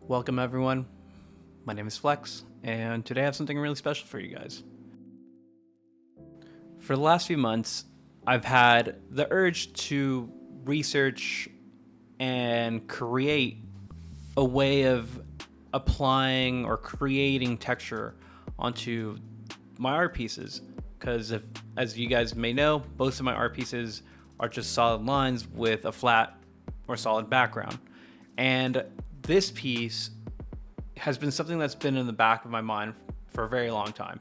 Welcome everyone, my name is Flekz, and today I have something really special for you guys. For the last few months, I've had the urge to research and create a way of applying or creating texture onto my art pieces, because as you guys may know, most of my art pieces are just solid lines with a flat or solid background. And this piece has been something that's been in the back of my mind for a very long time.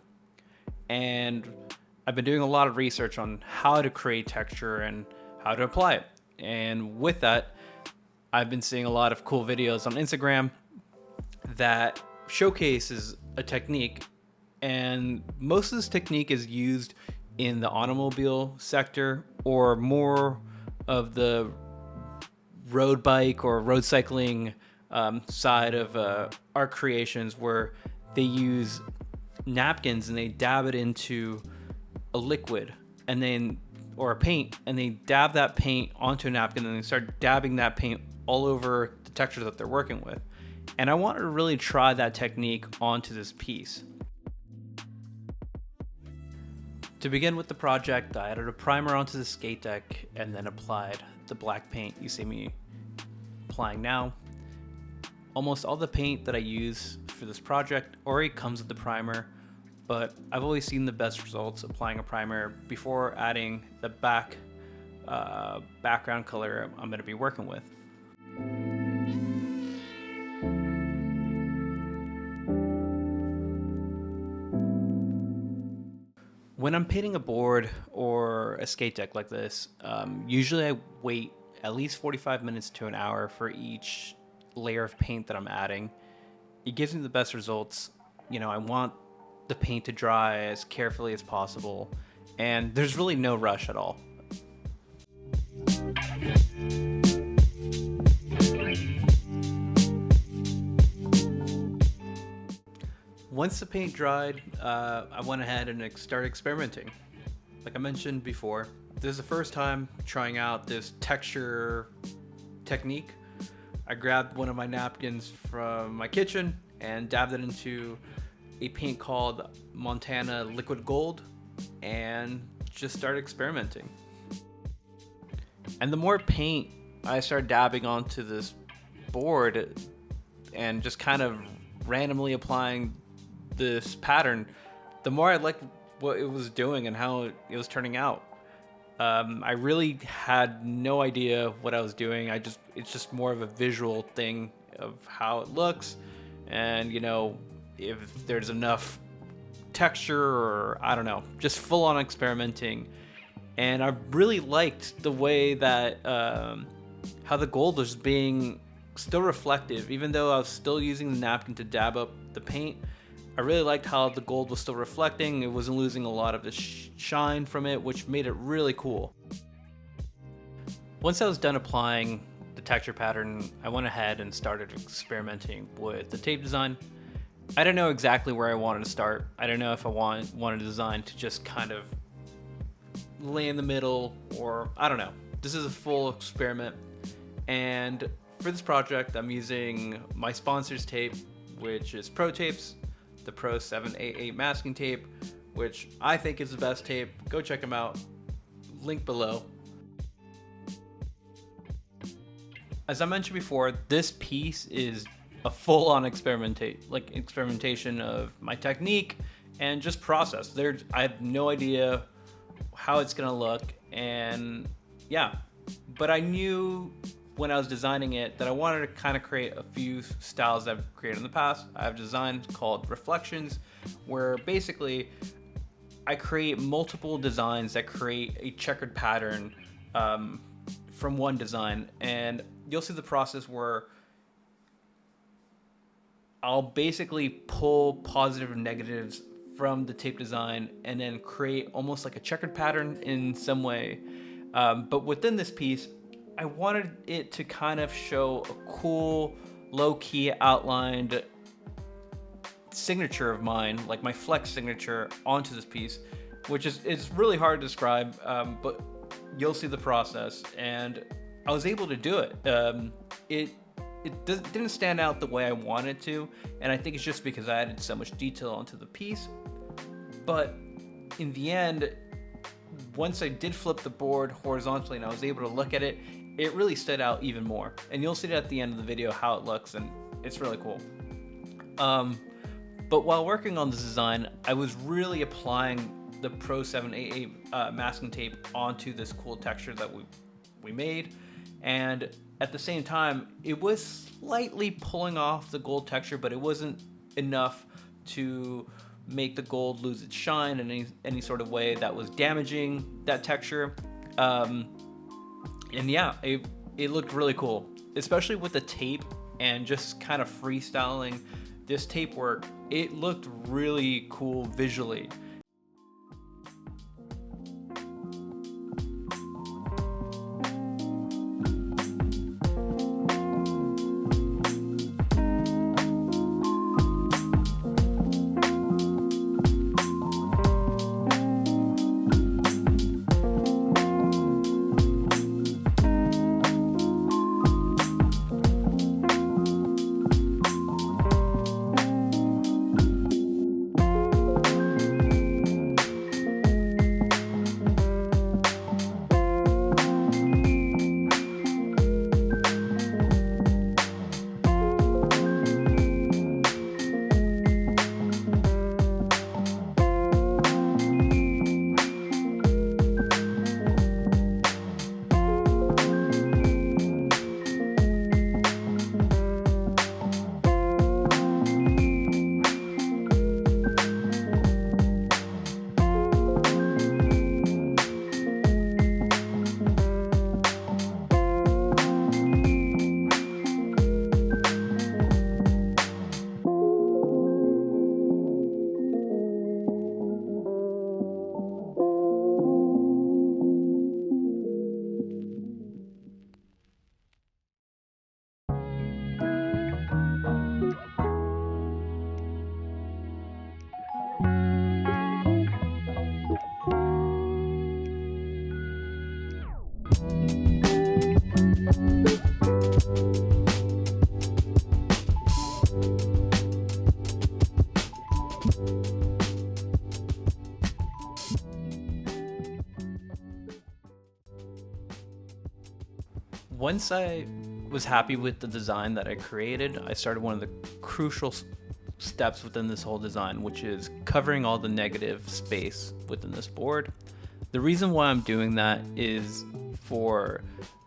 And I've been doing a lot of research on how to create texture and how to apply it. And with that, I've been seeing a lot of cool videos on Instagram that showcases a technique. And most of this technique is used in the automobile sector or more of the road bike or road cycling side of art creations, where they use napkins and they dab it into a liquid and then or a paint, and they dab that paint onto a napkin and they start dabbing that paint all over the texture that they're working with. And I wanted to really try that technique onto this piece. To begin with the project, I added a primer onto the skate deck and then applied the black paint you see me applying now. Almost all the paint that I use for this project already comes with the primer, but I've always seen the best results applying a primer before adding the background color I'm going to be working with. When I'm painting a board or a skate deck like this, usually I wait at least 45 minutes to an hour for each layer of paint that I'm adding. It gives me the best results. I want the paint to dry as carefully as possible, and there's really no rush at all. Once the paint dried, I went ahead and started experimenting. Like I mentioned before, this is the first time trying out this texture technique. I grabbed one of my napkins from my kitchen and dabbed it into a paint called Montana Liquid Gold and just started experimenting. And the more paint I started dabbing onto this board and just kind of randomly applying this pattern, the more I liked what it was doing and how it was turning out. I really had no idea what I was doing. It's just more of a visual thing of how it looks, and if there's enough texture, or I don't know, just full on experimenting. And I really liked the way that how the gold was being still reflective, even though I was still using the napkin to dab up the paint. I really liked how the gold was still reflecting. It wasn't losing a lot of the shine from it, which made it really cool. Once I was done applying the texture pattern, I went ahead and started experimenting with the tape design. I didn't know exactly where I wanted to start. I didn't know if I wanted a design to just kind of lay in the middle, or I don't know. This is a full experiment. And for this project, I'm using my sponsor's tape, which is Pro Tapes. The Pro 788 masking tape, which I think is the best tape. Go check them out. Link below. As I mentioned before, this piece is a full-on experimentation of my technique and just process. I have no idea how it's gonna look, and yeah, but I knew when I was designing it that I wanted to kind of create a few styles that I've created in the past. I have designs called reflections, where basically I create multiple designs that create a checkered pattern from one design. And you'll see the process where I'll basically pull positive and negatives from the tape design and then create almost like a checkered pattern in some way. But within this piece, I wanted it to kind of show a cool, low-key outlined signature of mine, like my Flekz signature, onto this piece, which it's really hard to describe, but you'll see the process. And I was able to do it. It didn't stand out the way I wanted to, and I think it's just because I added so much detail onto the piece. But in the end, once I did flip the board horizontally and I was able to look at it, it really stood out even more. And you'll see it at the end of the video how it looks, and it's really cool. But while working on this design, I was really applying the Pro 7AA masking tape onto this cool texture that we made. And at the same time, it was slightly pulling off the gold texture, but it wasn't enough to make the gold lose its shine in any sort of way that was damaging that texture. And yeah, it looked really cool, especially with the tape and just kind of freestyling this tape work. It looked really cool visually. Once I was happy with the design that I created, I started one of the crucial steps within this whole design, which is covering all the negative space within this board. The reason why I'm doing that is for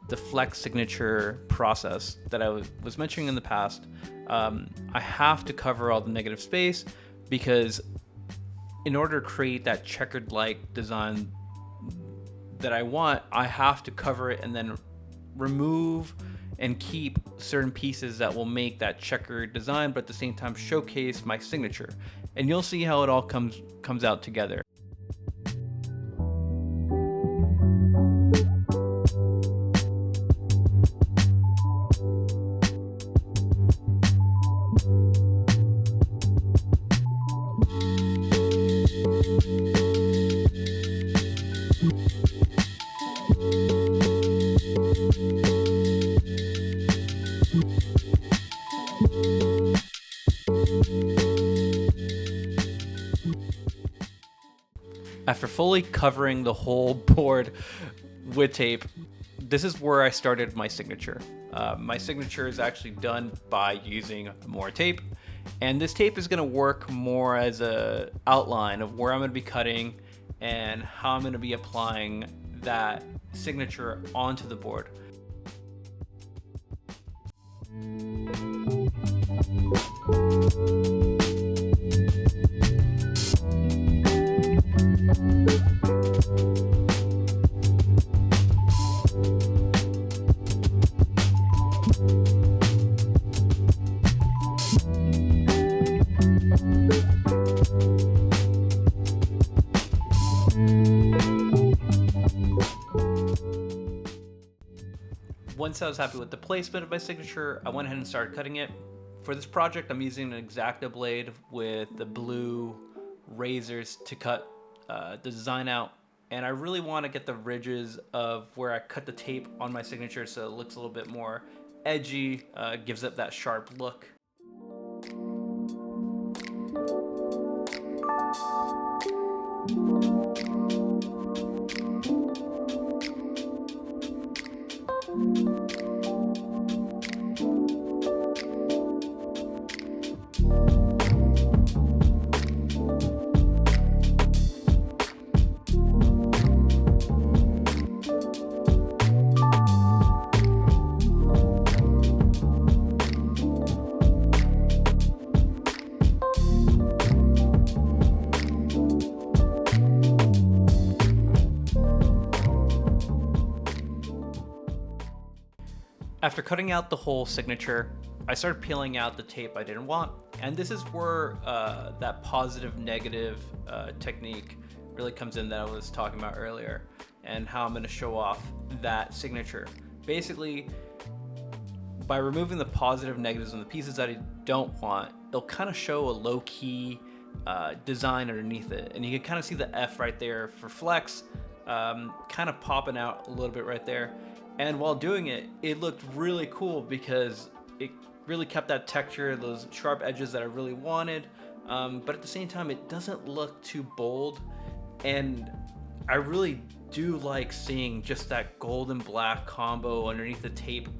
the Flekz signature process that I was mentioning in the past. I have to cover all the negative space because in order to create that checkered-like design that I want, I have to cover it and then remove and keep certain pieces that will make that checkered design, but at the same time showcase my signature. And you'll see how it all comes out together. After fully covering the whole board with tape, this is where I started my signature. My signature is actually done by using more tape, and this tape is going to work more as a outline of where I'm going to be cutting and how I'm going to be applying that signature onto the board. Once I was happy with the placement of my signature, I went ahead and started cutting it. For this project, I'm using an X-Acto blade with the blue razors to cut the design out. And I really want to get the ridges of where I cut the tape on my signature so it looks a little bit more edgy, gives it that sharp look. After cutting out the whole signature, I started peeling out the tape I didn't want, and this is where that positive negative technique really comes in that I was talking about earlier, and how I'm going to show off that signature. Basically, by removing the positive negatives on the pieces that I don't want, it'll kind of show a low-key design underneath it, and you can kind of see the F right there for Flekz, kind of popping out a little bit right there. And while doing it, it looked really cool because it really kept that texture, those sharp edges that I really wanted. But at the same time, it doesn't look too bold. And I really do like seeing just that gold and black combo underneath the tape.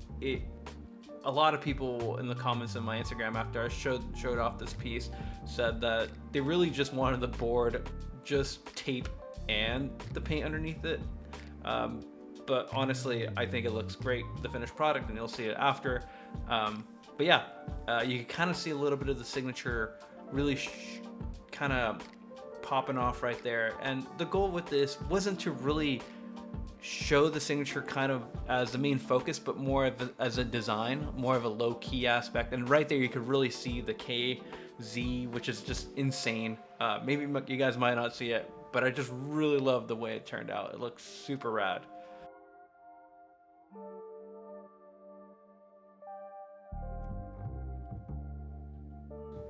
A lot of people in the comments on my Instagram after I showed off this piece said that they really just wanted the board, just tape and the paint underneath it. But honestly, I think it looks great, the finished product, and you'll see it after. But yeah, you can kind of see a little bit of the signature really kind of popping off right there. And the goal with this wasn't to really show the signature kind of as the main focus, but more as a design, more of a low-key aspect. And right there, you could really see the KZ, which is just insane. Maybe you guys might not see it, but I just really love the way it turned out. It looks super rad.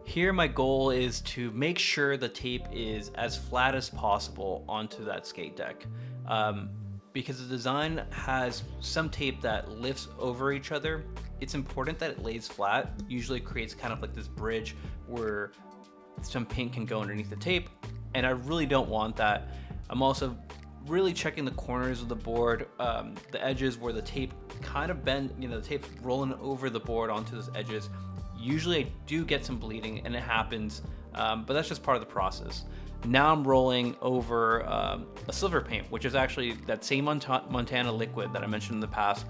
Here my goal is to make sure the tape is as flat as possible onto that skate deck. Because the design has some tape that lifts over each other, it's important that it lays flat. Usually creates kind of like this bridge where some paint can go underneath the tape, and I really don't want that. I'm also really checking the corners of the board, the edges where the tape kind of bend, the tape's rolling over the board onto those edges. Usually I do get some bleeding, and it happens, but that's just part of the process. Now I'm rolling over a silver paint, which is actually that same Montana liquid that I mentioned in the past,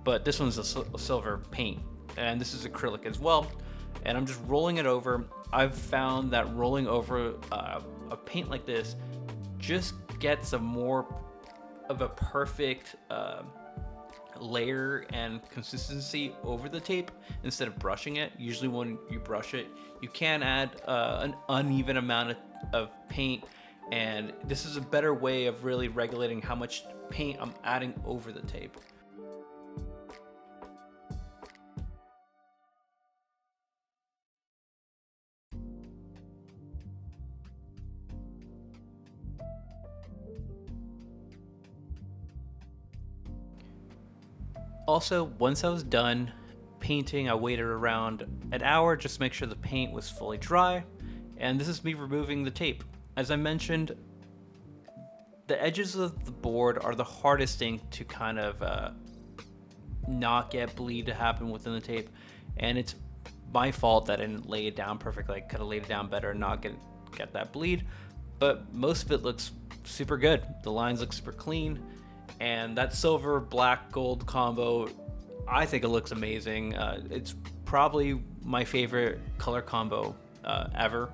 but this one's a silver paint, and this is acrylic as well. And I'm just rolling it over. I've found that rolling over a paint like this just gets a more of a perfect layer and consistency over the tape instead of brushing it. Usually when you brush it, you can add an uneven amount of paint, and this is a better way of really regulating how much paint I'm adding over the tape. Also, once I was done painting, I waited around an hour just to make sure the paint was fully dry, and this is me removing the tape. As I mentioned, the edges of the board are the hardest thing to kind of not get bleed to happen within the tape, and it's my fault that I didn't lay it down perfectly. I could have laid it down better and not get that bleed, but most of it looks super good. The lines look super clean. And that silver, black, gold combo, I think it looks amazing. It's probably my favorite color combo ever.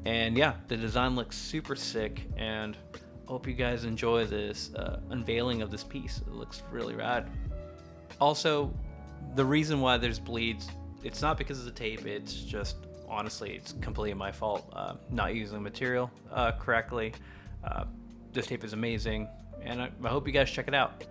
And yeah, the design looks super sick, and I hope you guys enjoy this unveiling of this piece. It looks really rad. Also, the reason why there's bleeds, it's not because of the tape, it's just, honestly, it's completely my fault. Not using the material correctly. This tape is amazing, and I hope you guys check it out.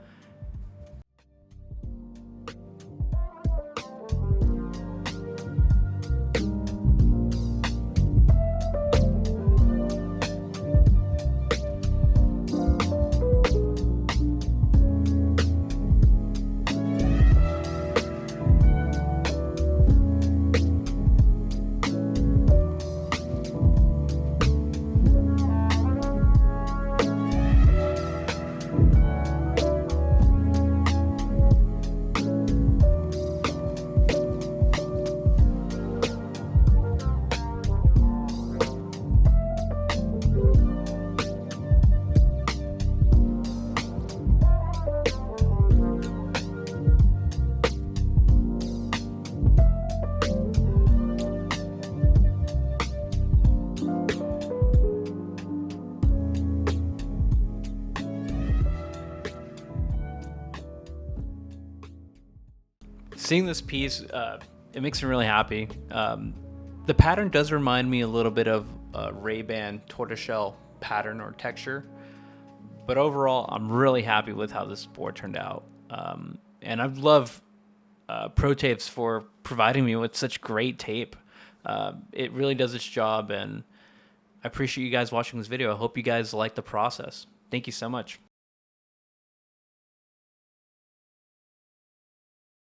seeing this piece, it makes me really happy. The pattern does remind me a little bit of Ray-Ban tortoiseshell pattern or texture, but overall, I'm really happy with how this board turned out. And I love Pro Tapes for providing me with such great tape. It really does its job, and I appreciate you guys watching this video. I hope you guys like the process. Thank you so much.